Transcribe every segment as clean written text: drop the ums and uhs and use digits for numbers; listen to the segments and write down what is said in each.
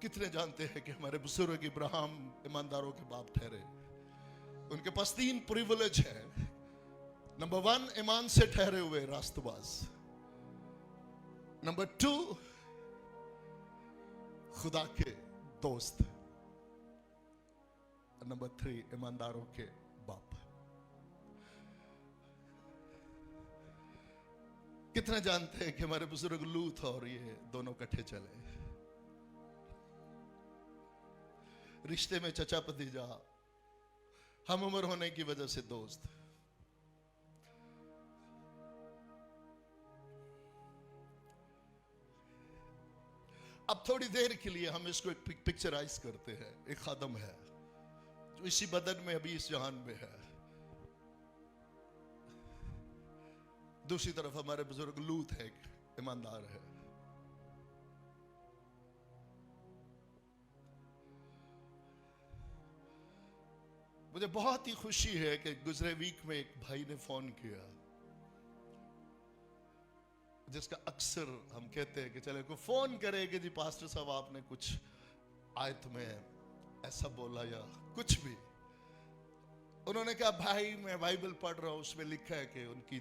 कितने जानते हैं कि हमारे बुजुर्ग इब्राहिम ईमानदारों के बाप ठहरे। उनके पास 3 प्रिविलेज है। नंबर 1, ईमान से ठहरे हुए रास्तबाज। नंबर 2, खुदा के दोस्त। नंबर 3, ईमानदारों के बाप। कितने जानते हैं कि हमारे बुजुर्ग लूत और ये दोनों इकट्ठे चले। रिश्ते में चचा भतीजा, हम उम्र होने की वजह से दोस्त। अब थोड़ी देर के लिए हम इसको एक पिक्चराइज करते हैं। एक खादम है जो इसी बदन में अभी इस जहान में है। दूसरी तरफ हमारे बुजुर्ग लूत है, ईमानदार है। मुझे बहुत ही खुशी है कि गुजरे वीक में एक भाई ने फोन किया, जिसका अक्सर हम कहते हैं कि चले को फोन करे कि जी पास्टर साहब आपने कुछ आयत में ऐसा बोला या कुछ भी। उन्होंने कहा भाई मैं बाइबल पढ़ रहा हूं, उसमें लिखा है कि उनकी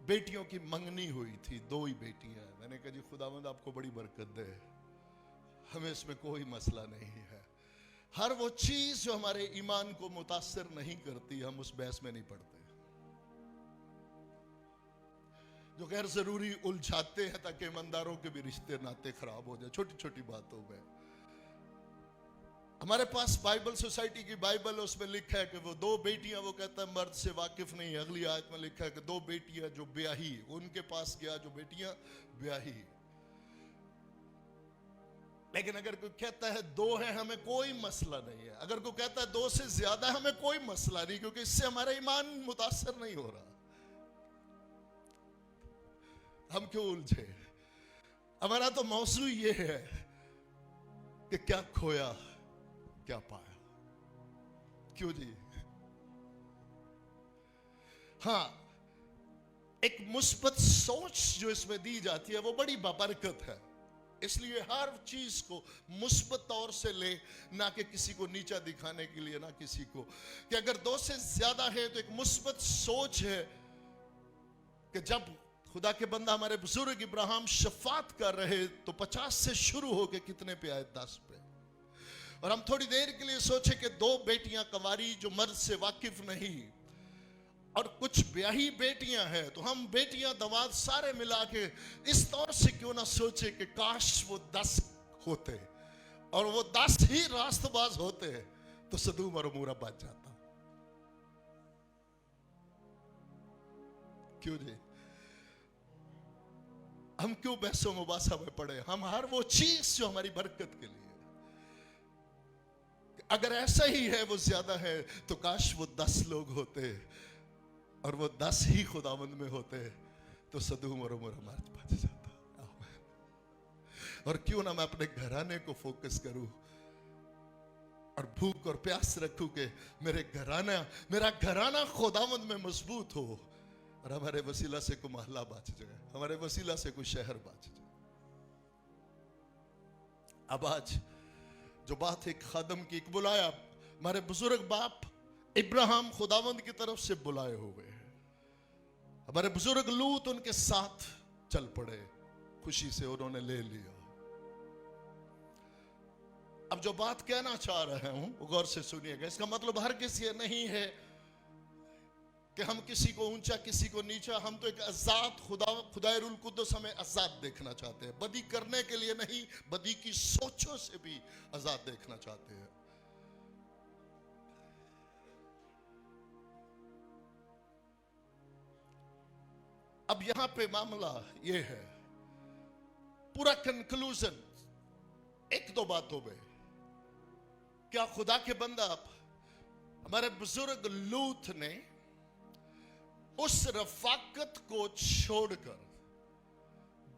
बेटियों की मंगनी हुई थी, 2 ही बेटियां। मैंने कहा जी खुदावंद आपको बड़ी बरकत दे, हमें इसमें कोई मसला नहीं है। हर वो चीज जो हमारे ईमान को मुतासर नहीं करती, हम उस बहस में नहीं पड़ते। जो गैर जरूरी उलझाते हैं ताकि ईमानदारों के भी रिश्ते नाते खराब हो जाए छोटी छोटी बातों में। हमारे पास बाइबल सोसाइटी की बाइबल है, उसमें लिखा है कि वो 2 बेटियां, वो कहता है मर्द से वाकिफ नहीं है। अगली आयत में लिखा है कि 2 बेटियां जो ब्याही, उनके पास गया जो बेटियां ब्याही। लेकिन अगर कोई कहता है 2 है, हमें कोई मसला नहीं है। अगर कोई कहता है 2 से ज्यादा, हमें कोई मसला नहीं, क्योंकि इससे हमारा ईमान मुतासर नहीं हो रहा। हम क्यों उलझे? हमारा तो मौजू ये है कि क्या खोया क्या पाया। क्यों जी? हां, एक मुस्बत सोच जो इसमें दी जाती है वो बड़ी बबरकत है। इसलिए हर चीज को मुस्बत तौर से ले, ना कि किसी को नीचा दिखाने के लिए, ना किसी को कि अगर 2 से ज्यादा है तो एक मुस्बत सोच है कि जब खुदा के बंदा हमारे बुजुर्ग इब्राहिम शफात कर रहे तो 50 से शुरू होके कितने पे आए? 10 पे। और हम थोड़ी देर के लिए सोचे कि 2 बेटियां कंवारी जो मर्द से वाकिफ नहीं और कुछ ब्याही बेटियां हैं, तो हम बेटियां दमाद सारे मिला के इस तौर से क्यों ना सोचे कि काश वो 10 होते और वो 10 ही रास्तबाज होते तो सदूम और अमूरा बच जाता। क्यों जी? हम क्यों बहसों मुबासा में पड़े? हम हर वो चीज जो हमारी बरकत के लिए, अगर ऐसा ही है वो ज्यादा है, तो काश वो 10 लोग होते और वो 10 ही खुदावंद में होते तो सदूम और उमर हमारे बच जाता। और क्यों ना मैं अपने घराने को फोकस करूं और भूख और प्यास रखूं कि मेरा घराना खुदावंद में मजबूत हो और हमारे वसीला से कोई मोहल्ला बच जाए, हमारे वसीला से कोई शहर बच जाए। अब आज जो बात एक खादम की, एक बुलाया, हमारे बुजुर्ग बाप इब्राहिम खुदावंद की तरफ से बुलाए हुए हैं। हमारे बुजुर्ग लूत उनके साथ चल पड़े, खुशी से उन्होंने ले लिया। अब जो बात कहना चाह रहा हूं वो गौर से सुनिएगा। इसका मतलब हर किसी ये नहीं है कि हम किसी को ऊंचा किसी को नीचा। हम तो एक आजाद खुदारुल कुद्दुस हमें आजाद देखना चाहते हैं, बदी करने के लिए नहीं, बदी की सोचों से भी आजाद देखना चाहते हैं। अब यहां पे मामला यह है, पूरा कंक्लूजन 1-2 बातों में। क्या खुदा के बंदा हमारे बुजुर्ग लूत ने उस रफाकत को छोड़कर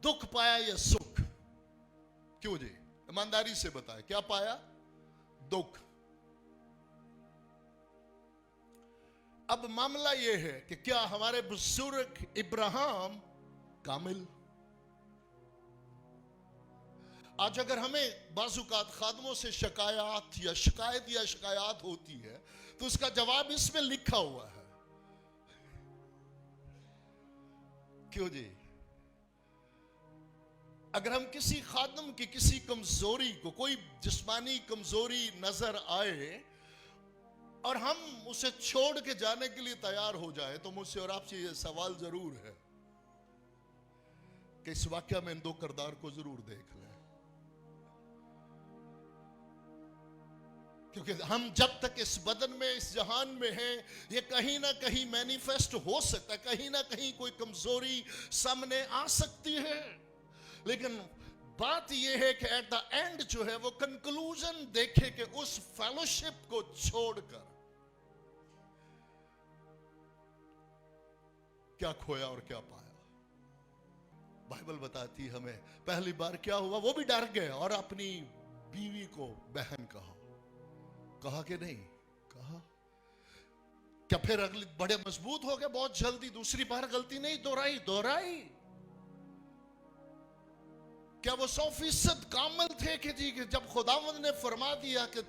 दुख पाया या सुख? क्यों जी? ईमानदारी से बताए, क्या पाया? दुख। अब मामला यह है कि क्या हमारे बुजुर्ग इब्राहिम कामिल? आज अगर हमें बाजुकात खादमों से शिकायत होती है, तो उसका जवाब इसमें लिखा हुआ है। क्यों जी? अगर हम किसी खादम की किसी कमजोरी को, कोई जिस्मानी कमजोरी नजर आए और हम उसे छोड़ के जाने के लिए तैयार हो जाए, तो मुझसे और आपसे यह सवाल जरूर है कि इस वाक्य में इन दो किरदार को जरूर देख लें। क्योंकि हम जब तक इस बदन में, इस जहान में हैं, ये कहीं ना कहीं मैनिफेस्ट हो सकता है, कहीं ना कहीं कोई कमजोरी सामने आ सकती है। लेकिन बात यह है कि एट द एंड जो है वो कंक्लूजन देखे कि उस फेलोशिप को छोड़कर क्या खोया और क्या पाया। बाइबल बताती हमें पहली बार क्या हुआ, वो भी डर गए और अपनी बीवी को बहन कहा कि नहीं कहा। क्या फिर अगली बड़े मजबूत हो गए बहुत जल्दी, दूसरी बार गलती नहीं दोहराई। क्या वो 100% कामल थे कि जी कि जब खुदावंद ने फरमा दिया कि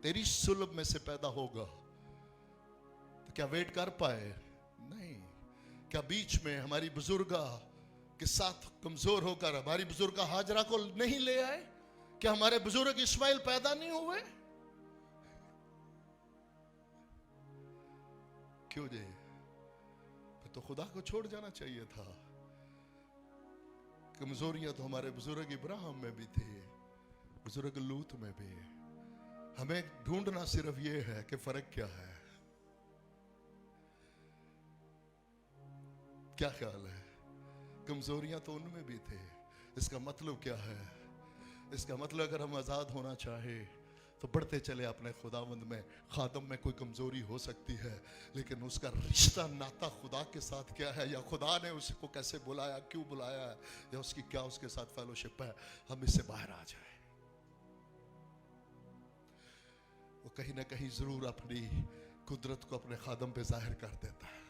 तेरी सुलभ में से पैदा होगा, तो क्या वेट कर पाए? नहीं। क्या बीच में हमारी बुजुर्गा के साथ कमजोर होकर हमारी बुजुर्गा हाजरा को नहीं ले आए? क्या हमारे बुजुर्ग इस्माइल पैदा नहीं हुए? क्यों जी? फिर तो खुदा को छोड़ जाना चाहिए था। कमजोरियां तो हमारे बुजुर्ग इब्राहिम में भी थी, बुजुर्ग लूत में भी। हमें ढूंढना सिर्फ ये है कि फर्क क्या है। क्या ख्याल है? कमजोरियां तो उनमें भी थे। इसका मतलब क्या है? इसका मतलब अगर हम आजाद होना चाहे तो बढ़ते चले अपने खुदावंद में। खादम में कोई कमजोरी हो सकती है, लेकिन उसका रिश्ता नाता खुदा के साथ क्या है, या खुदा ने उसको कैसे बुलाया, क्यों बुलाया है, या उसकी क्या उसके साथ फेलोशिप है, हम इससे बाहर आ जाए। वो कहीं ना कहीं जरूर अपनी कुदरत को अपने खादम पे जाहिर कर देता है।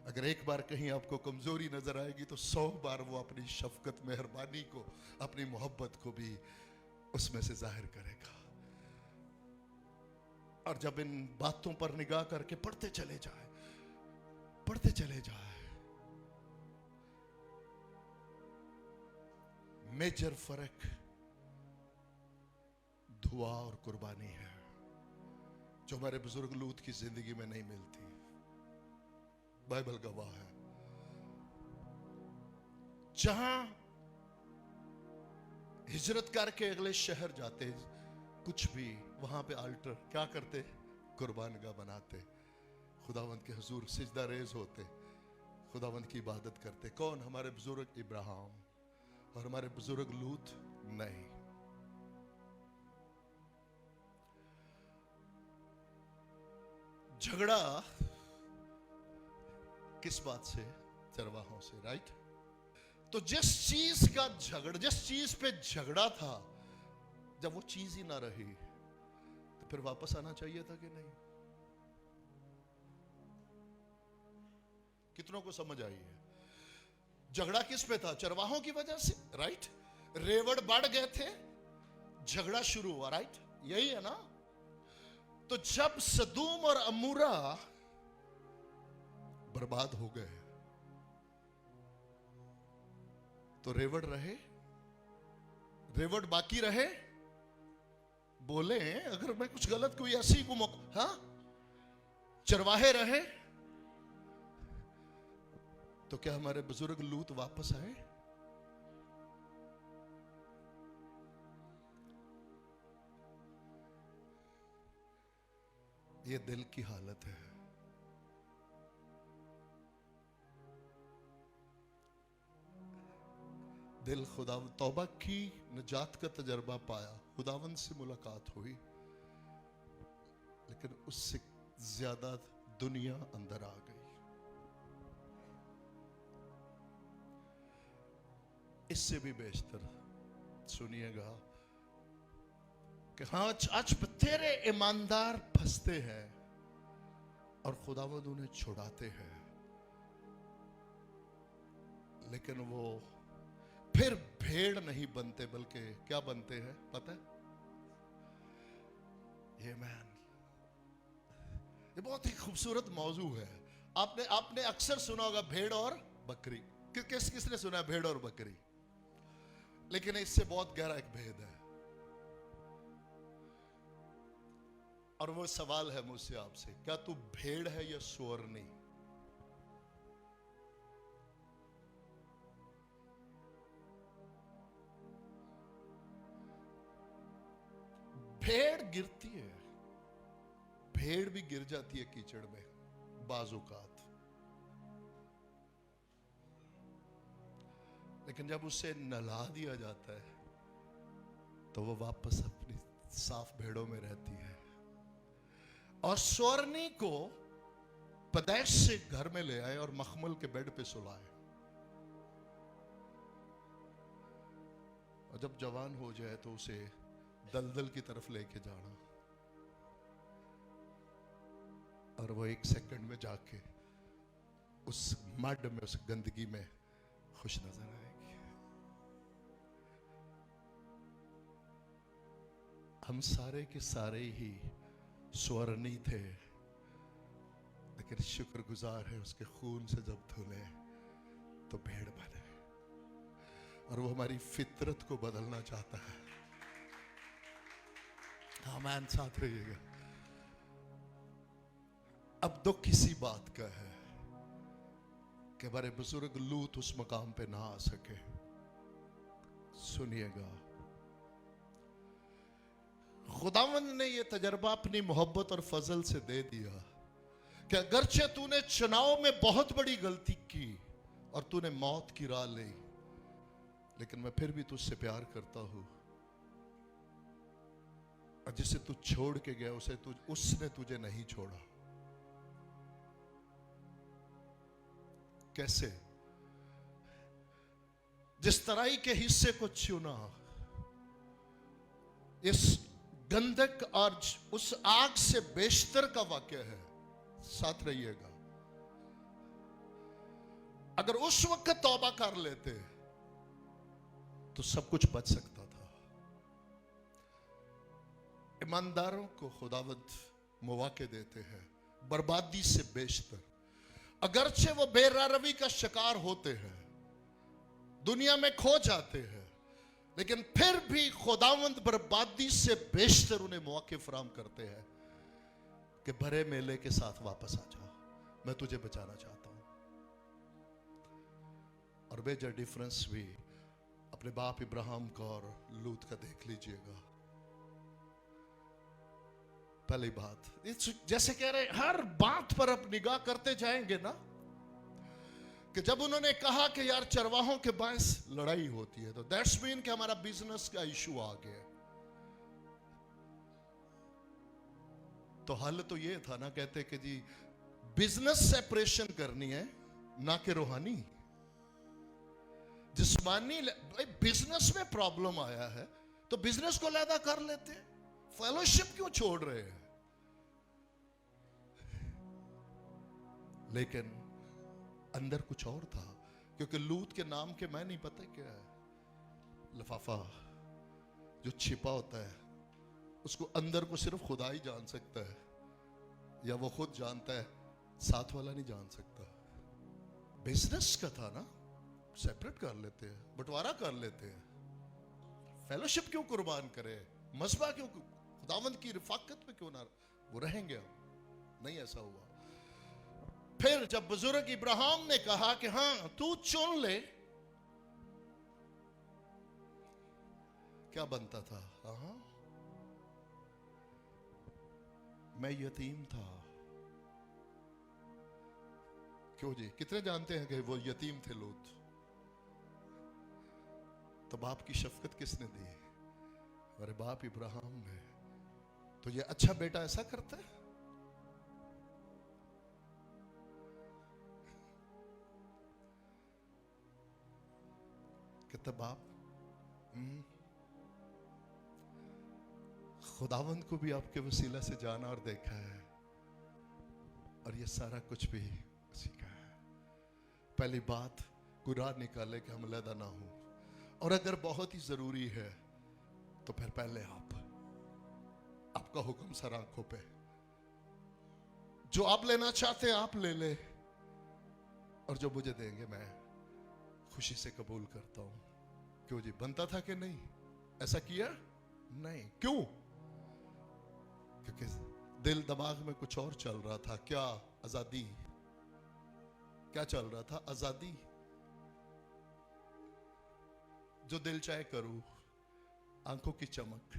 अगर एक बार कहीं आपको कमजोरी नजर आएगी तो 100 बार वो अपनी शफकत, मेहरबानी को, अपनी मोहब्बत को भी उसमें से जाहिर करेगा। और जब इन बातों पर निगाह करके पढ़ते चले जाए, मेजर फर्क दुआ और कुर्बानी है, जो हमारे बुजुर्ग लूत की जिंदगी में नहीं मिलती। बाइबल गवाह है। जहां हिजरत करके अगले शहर जाते, कुछ भी वहां पे अल्टर क्या करते, कुर्बानगाह बनाते, खुदावंद के हुजूर सिजदा रेज होते, खुदावंद की इबादत करते। कौन? हमारे बुजुर्ग इब्राहिम और हमारे बुजुर्ग लूत नहीं। झगड़ा किस बात से? चरवाहों से, राइट? तो जिस चीज पे झगड़ा था, जब वो चीज ही ना रही, तो फिर वापस आना चाहिए था कि नहीं? कितनों को समझ आई है? झगड़ा किस पे था? चरवाहों की वजह से, राइट? रेवड़ बढ़ गए थे, झगड़ा शुरू हुआ, राइट? यही है ना? तो जब सदूम और अमूरा बर्बाद हो गए, तो रेवड़ रहे, रेवड़ बाकी रहे। बोले अगर मैं कुछ गलत कोई ऐसी को हाँ, चरवाहे रहे, तो क्या हमारे बुजुर्ग लूत वापस आए? ये दिल की हालत है। दिल खुदा तौबा की, निजात का तजर्बा पाया, खुदावंद से मुलाकात हुई, लेकिन उससे ज्यादा दुनिया अंदर आ गई। इससे भी बेहतर सुनिएगा कि हाँ, आज तेरे ईमानदार फंसते हैं और खुदावंद उन्हें छुड़ाते हैं, लेकिन वो फिर भेड़ नहीं बनते, बल्कि क्या बनते हैं पता है? ये मैन, ये बहुत ही खूबसूरत मौजू है। आपने आपने अक्सर सुना होगा भेड़ और बकरी। किसने सुना है भेड़ और बकरी? लेकिन इससे बहुत गहरा एक भेद है। और वो सवाल है मुझसे आपसे, क्या तू भेड़ है या सुअरनी? भेड़ गिरती है, भेड़ भी गिर जाती है कीचड़ में बाजुकात, लेकिन जब उसे नहला दिया जाता है तो वो वापस अपनी साफ भेड़ों में रहती है। और स्वर्णी को पैदाइश से घर में ले आए और मखमल के बेड पे सुलाए, और जब जवान हो जाए तो उसे दलदल की तरफ लेके जाना, और वो 1 सेकंड में जाके उस मड में, उस गंदगी में खुश नजर आएगी। हम सारे के सारे ही स्वर्णी थे, लेकिन शुक्रगुजार है उसके खून से जब धुले तो भेड़ बने, और वो हमारी फितरत को बदलना चाहता है। आमीन, साथ रहिएगा। अब दुख किसी बात का है कि हमारे बुजुर्ग लूत उस मकाम पे ना आ सके। सुनिएगा, खुदावंद ने यह तजर्बा अपनी मोहब्बत और फजल से दे दिया कि अगरचे तूने चुनाव में बहुत बड़ी गलती की और तूने मौत की राह ली, लेकिन मैं फिर भी तुझसे प्यार करता हूं, और जिसे तू छोड़ के गया उसने तुझे नहीं छोड़ा। कैसे? जिस तराई के हिस्से को चुना, इस गंधक और उस आग से बेशतर का वाक्य है। साथ रहिएगा। अगर उस वक्त तौबा कर लेते तो सब कुछ बच सकता था। ईमानदारों को खुदावंद मौके देते हैं बर्बादी से बेशतर। अगरचे वो बेरारवी का शिकार होते हैं, दुनिया में खो जाते हैं, लेकिन फिर भी खुदावंद बर्बादी से बेशतर उन्हें मौके फराहम करते हैं कि भरे मेले के साथ वापस आ जा, मैं तुझे बचाना चाहता हूं। और मेजर डिफरेंस भी अपने बाप इब्राहिम का और लूत का देख लीजिएगा। पहली बात, जैसे कह रहे हर बात पर आप निगाह करते जाएंगे ना, कि जब उन्होंने कहा कि यार चरवाहों के बायस लड़ाई होती है, तो दैट्स मीन कि हमारा बिजनेस का इशू आ गया। तो हल तो ये था ना, कहते कि जी बिजनेस सेपरेशन करनी है, ना कि रूहानी। जिस्मानी बिजनेस में प्रॉब्लम आया है तो बिजनेस को अलग कर लेते, फेलोशिप क्यों छोड़ रहे हैं? लेकिन अंदर कुछ और था, क्योंकि लूत के नाम के मैं नहीं पता क्या है, लिफाफा जो छिपा होता है उसको अंदर को सिर्फ खुदा ही जान सकता है, या वो खुद जानता है, साथ वाला नहीं जान सकता। बिजनेस का था ना, सेपरेट कर लेते हैं, बंटवारा कर लेते हैं। फेलोशिप क्यों कुर्बान करे, मसबा क्यों, खुदावंद की रिफाकत में क्यों ना वो रहेंगे हम? नहीं, ऐसा हुआ। फिर जब बुजुर्ग इब्राहिम ने कहा कि हां तू चुन ले, क्या बनता था? हाँ, मैं यतीम था। क्यों जी? कितने जानते हैं कि वो यतीम थे लूत? तो बाप की शफकत किसने दी? अरे बाप इब्राहिम ने। तो ये अच्छा बेटा ऐसा करता है? कहता बाप, खुदावंद को भी आपके वसीला से जाना और देखा है, और ये सारा कुछ भी उसी का है। पहली बात, कोई राह निकाले कि हम अलहदा ना हो, और अगर बहुत ही जरूरी है तो फिर पहले आपका हुक्म सर आंखों पे, जो आप लेना चाहते हैं आप ले ले, और जो मुझे देंगे मैं खुशी से कबूल करता हूं। क्यों जी, बनता था कि नहीं? ऐसा किया नहीं। क्यों? क्योंकि दिल दिमाग में कुछ और चल रहा था। क्या? आजादी। क्या चल रहा था? आजादी। जो दिल चाहे करूं, आंखों की चमक,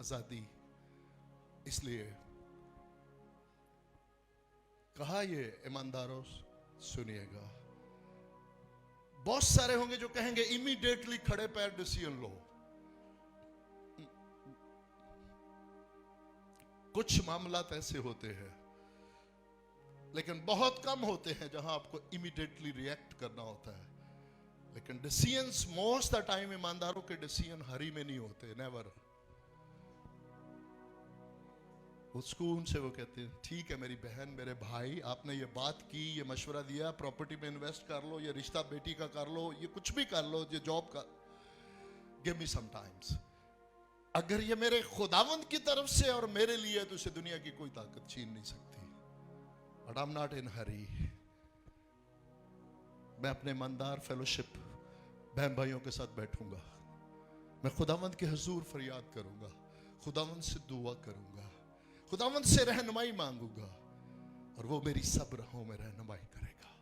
आजादी। इसलिए कहा ये ईमानदारों सुनिएगा। बहुत सारे होंगे जो कहेंगे इमीडिएटली खड़े पैर डिसीजन लो। कुछ मामला ऐसे होते हैं, लेकिन बहुत कम होते हैं जहां आपको इमीडिएटली रिएक्ट करना होता है। लेकिन डिसीजंस मोस्ट द टाइम, ईमानदारों के डिसीजन हरी में नहीं होते, नेवर। वो सुकून से वो कहते हैं ठीक है मेरी बहन, मेरे भाई, आपने ये बात की, ये मशवरा दिया, प्रॉपर्टी में इन्वेस्ट कर लो, ये रिश्ता बेटी का कर लो, ये कुछ भी कर लो, ये जॉब का, गिव मी सम टाइम्स। अगर ये मेरे खुदावंद की तरफ से और मेरे लिए, तो इसे दुनिया की कोई ताकत छीन नहीं सकती। But I am not in hurry. मैं अपने ईमानदार फेलोशिप बहन भाइयों के साथ बैठूंगा, मैं खुदावंद के हुजूर फरियाद करूंगा, खुदावंद से दुआ करूंगा, खुदावंद से रहनुमाई मांगूंगा, और वो मेरी सब राहों में रहनुमाई करेगा।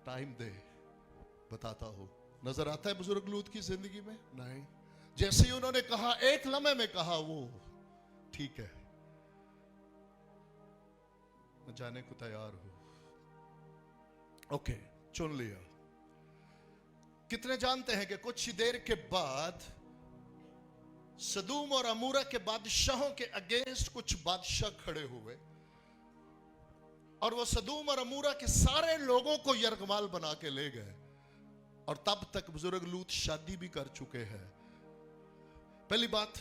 टाइम दे, बताता हूं। नजर आता है बुजुर्ग लूत की जिंदगी में? नहीं। जैसे ही उन्होंने कहा, एक लम्हे में कहा, वो ठीक है मैं जाने को तैयार हूं। ओके, चुन लिया। कितने जानते हैं कि कुछ ही देर के बाद सदूम और अमूरा के बादशाहों के अगेंस्ट कुछ बादशाह खड़े हुए, और वो सदूम और अमूरा के सारे लोगों को यरगमाल बना के ले गए। और तब तक बुजुर्ग लूत शादी भी कर चुके हैं। पहली बात,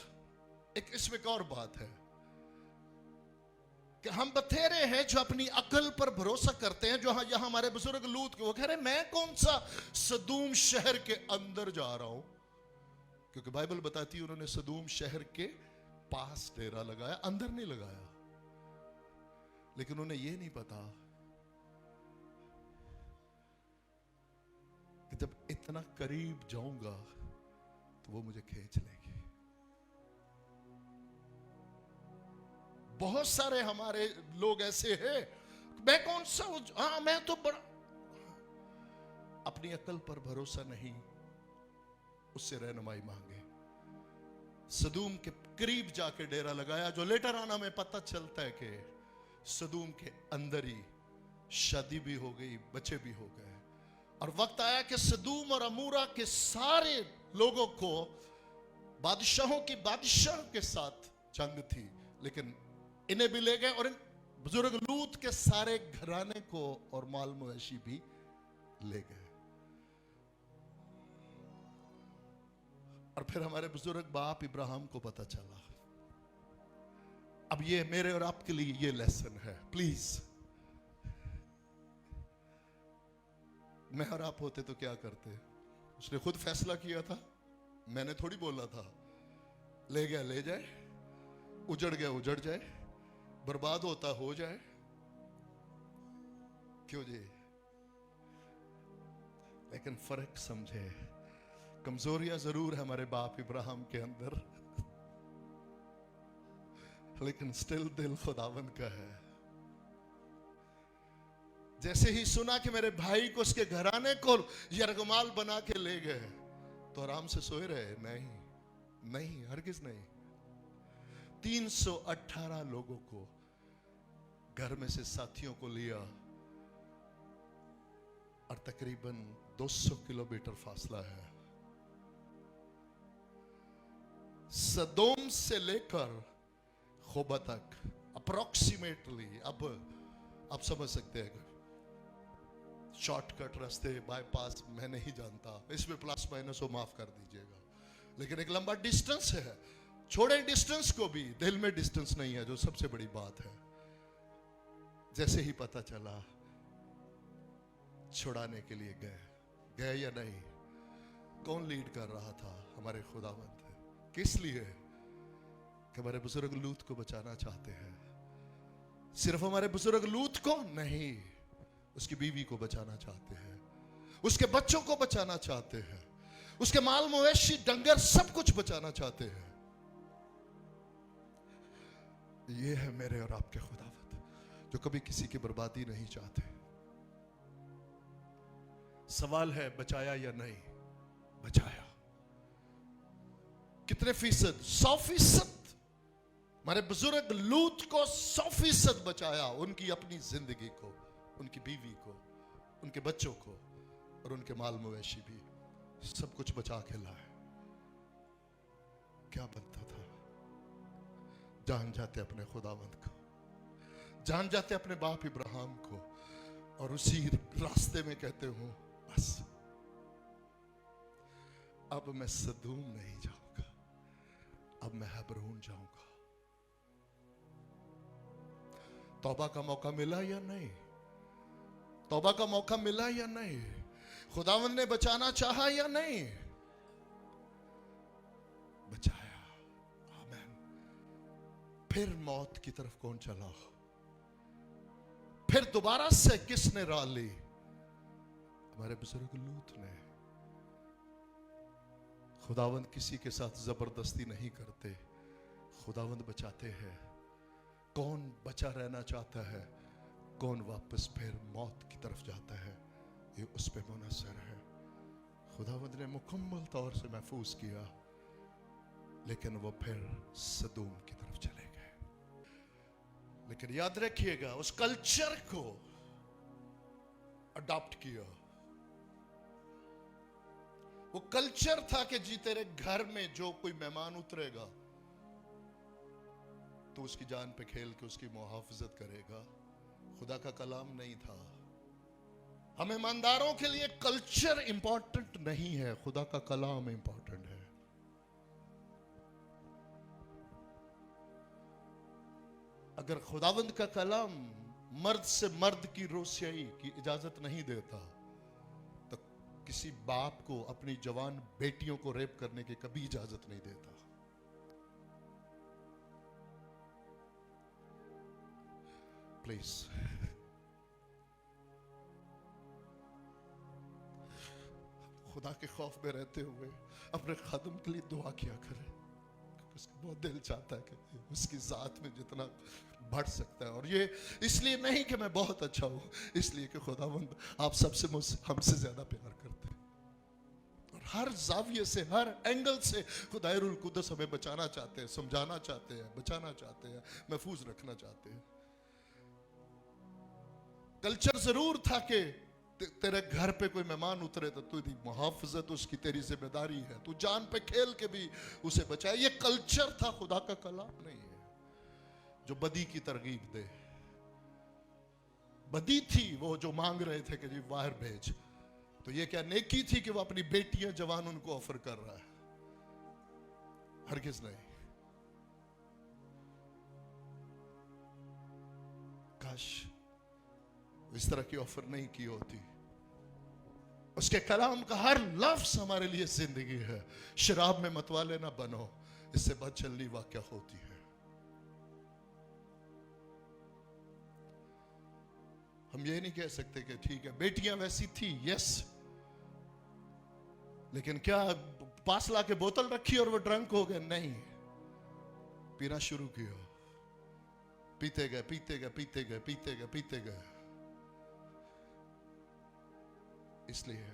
एक इसमें एक और बात है कि हम बथेरे हैं जो अपनी अकल पर भरोसा करते हैं। जो यहां हमारे बुजुर्ग लूत के, वो कह रहे मैं कौन सा सदूम शहर के अंदर जा रहा हूं, क्योंकि बाइबल बताती है उन्होंने सदूम शहर के पास डेरा लगाया, अंदर नहीं लगाया। लेकिन उन्हें यह नहीं पता कि जब इतना करीब जाऊंगा तो वो मुझे खींच लेगी। बहुत सारे हमारे लोग ऐसे हैं, मैं कौन सा, हाँ मैं तो बड़ा, अपनी अकल पर भरोसा नहीं, उससे रहनुमाई मांगे। सदूम के करीब जाके डेरा लगाया, जो लेटर आना में पता चलता है कि सदूम के अंदर ही शादी भी हो गई, बच्चे भी हो गए। और वक्त आया कि सदूम और अमूरा के सारे लोगों को बादशाहों की बादशाह के साथ जंग थी, लेकिन इन्हें भी ले गए, और इन बुजुर्ग लूत के सारे घराने को और माल मवेशी भी ले गए। और फिर हमारे बुजुर्ग बाप इब्राहिम को पता चला। अब ये मेरे और आपके लिए ये लेसन है। प्लीज, मैं और आप होते तो क्या करते? उसने खुद फैसला किया था, मैंने थोड़ी बोला था। ले गया ले जाए, उजड़ गया उजड़ जाए, बर्बाद होता हो जाए। क्यों जी? लेकिन फर्क समझे, कमजोरियां जरूर है हमारे बाप इब्राहिम के अंदर, लेकिन स्टिल दिल खुदावंद का है। जैसे ही सुना कि मेरे भाई को, उसके घराने को यरगमाल बना के ले गए, तो आराम से सोए रहे? नहीं, नहीं, हरगिज नहीं। 318 लोगों को घर में से साथियों को लिया, और तकरीबन 200 किलोमीटर फासला है। सदोम से लेकर खोबा तक अप्रोक्सीमेटली, अब आप समझ सकते हैं, शॉर्टकट रास्ते, बाईपास मैं नहीं जानता, इसमें प्लस माइनस हो माफ कर दीजिएगा, लेकिन एक लंबा डिस्टेंस है। छोड़े डिस्टेंस को भी, दिल में डिस्टेंस नहीं है, जो सबसे बड़ी बात है। जैसे ही पता चला, छुड़ाने के लिए गए, गए या नहीं? कौन लीड कर रहा था? हमारे खुदावंद। किस लिए? कि हमारे बुजुर्ग लूत को बचाना चाहते हैं। सिर्फ हमारे बुजुर्ग लूत को नहीं, उसकी बीवी को बचाना चाहते हैं, उसके बच्चों को बचाना चाहते हैं, उसके माल मवेशी डंगर सब कुछ बचाना चाहते हैं। ये है मेरे और आपके खुदावंद, जो कभी किसी की बर्बादी नहीं चाहते। सवाल है बचाया या नहीं? बचाया। कितने फीसद? 100%। हमारे बुजुर्ग लूत को 100% बचाया। उनकी अपनी जिंदगी को, उनकी बीवी को, उनके बच्चों को और उनके माल मवेशी भी, सब कुछ बचा के लाए। क्या बनता था? जान जाते अपने खुदावंद को, जान जाते अपने बाप इब्राहिम को, और उसी रास्ते में कहते हूं बस अब मैं सदूम नहीं जाऊंगा, अब मैं हेब्रोन जाऊंगा। तौबा का मौका मिला या नहीं? तौबा का मौका मिला या नहीं? खुदावंद ने बचाना चाहा या नहीं? बचाया। आमीन। फिर मौत की तरफ कौन चला? फिर दोबारा से किसने राह ली? हमारे बुजुर्ग लूत ने। खुदावंद किसी के साथ जबरदस्ती नहीं करते, खुदावंद बचाते हैं। कौन बचा रहना चाहता है, कौन वापस फिर मौत की तरफ जाता है, ये उस पे मुनसर है। खुदावंद ने मुकम्मल तौर से महफूज किया, लेकिन वो फिर सदूम की तरफ चले गए। लेकिन याद रखिएगा, उस कल्चर को अडॉप्ट किया। वो कल्चर था कि जी तेरे घर में जो कोई मेहमान उतरेगा तो उसकी जान पे खेल के उसकी मुहाफिजत करेगा। खुदा का कलाम नहीं था। हम ईमानदारों के लिए कल्चर इंपॉर्टेंट नहीं है, खुदा का कलाम इंपॉर्टेंट है। अगर खुदावंद का कलाम मर्द से मर्द की रोसियाई की इजाजत नहीं देता, तो किसी बाप को अपनी जवान बेटियों को रेप करने की कभी इजाजत नहीं देता। प्लीज खुदा के खौफ में रहते हुए अपने खादम के लिए दुआ किया करें। उसका बहुत दिल चाहता है कि उसकी जात में जितना बढ़ सकता है। और ये इसलिए नहीं कि मैं बहुत अच्छा हूं, इसलिए कि खुदावंद आप सबसे हमसे ज्यादा प्यार करते हैं, और हर जाविये से, हर एंगल से खुदायरुल कुद्दस हमें बचाना चाहते हैं, समझाना चाहते हैं, बचाना चाहते हैं, महफूज रखना चाहते हैं। कल्चर जरूर था कि तेरे घर पे कोई मेहमान उतरे तो तेरी मुहाफिजत उसकी तेरी जिम्मेदारी है, तू जान पे खेल के भी उसे बचाए। ये कल्चर था, खुदा का कलाम नहीं है जो बदी की तरगीब दे। बदी थी वो जो मांग रहे थे कि जी बाहर भेज, तो ये क्या नेकी थी कि वो अपनी बेटियां जवान उनको ऑफर कर रहा है? हरगिज नहीं। काश इस तरह की ऑफर नहीं की होती। उसके कलाम का हर लफ्ज हमारे लिए जिंदगी है। शराब में मतवाले ना बनो, इससे बदचलनी वाकया होती है। हम ये नहीं कह सकते कि ठीक है बेटियां वैसी थी, यस, लेकिन क्या पास ला के बोतल रखी और वो ड्रंक हो गए? नहीं, पीना शुरू किया, पीते गए, पीते गए, पीते गए, पीते गए, पीते गए। इसलिए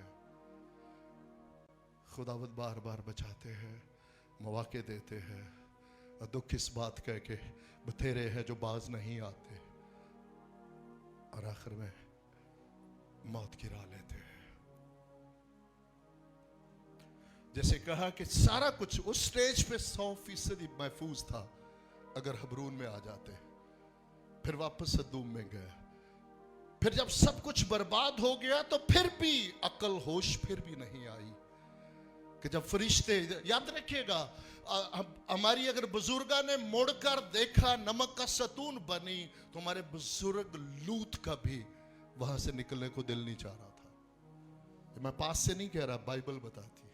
खुदावंद बार बार बचाते हैं, मौके देते हैं, और दुख इस बात का कि बथेरे हैं जो बाज नहीं आते और आखिर में मौत की राह लेते हैं। जैसे कहा कि सारा कुछ उस स्टेज पे 100% महफूज था। अगर हबरून में आ जाते, फिर वापस सदूम में गए, फिर जब सब कुछ बर्बाद हो गया तो फिर भी अकल होश फिर भी नहीं आई कि जब फरिश्ते, याद रखिएगा, हमारी अगर बुजुर्गा ने मुड़कर देखा नमक का सतून बनी, तो हमारे बुजुर्ग लूत का भी वहां से निकलने को दिल नहीं चाह रहा था। मैं पास से नहीं कह रहा, बाइबल बताती है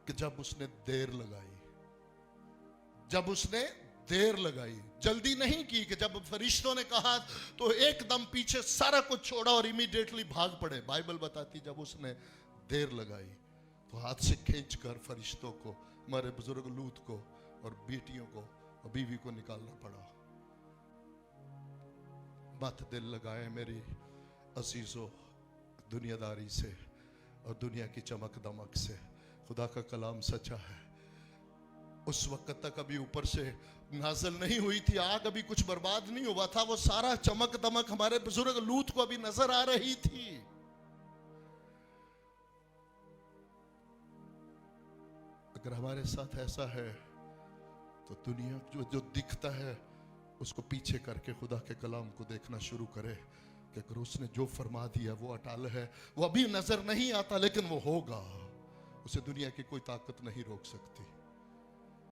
कि जब उसने देर लगाई, जल्दी नहीं की कि जब फरिश्तों ने कहा तो एकदम पीछे सारा कुछ छोड़ा और इमीडिएटली भाग पड़े। बाइबल बताती जब उसने देर लगाई तो हाथ से खींच कर फरिश्तों को, हमारे बुजुर्ग लूत को और बेटियों को और बीवी को निकालना पड़ा। मत दिल लगाए मेरी अजीजों दुनियादारी से और दुनिया की चमक दमक से। खुदा का कलाम सच्चा है। उस वक्त तक अभी ऊपर से नाज़िल नहीं हुई थी आग, अभी कुछ बर्बाद नहीं हुआ था। वो सारा चमक दमक हमारे बुजुर्ग लूत को अभी नजर आ रही थी। अगर हमारे साथ ऐसा है तो दुनिया जो दिखता है उसको पीछे करके खुदा के कलाम को देखना शुरू करे कि अगर उसने जो फरमा दिया वो अटल है। वो अभी नजर नहीं आता लेकिन वो होगा, उसे दुनिया की कोई ताकत नहीं रोक सकती।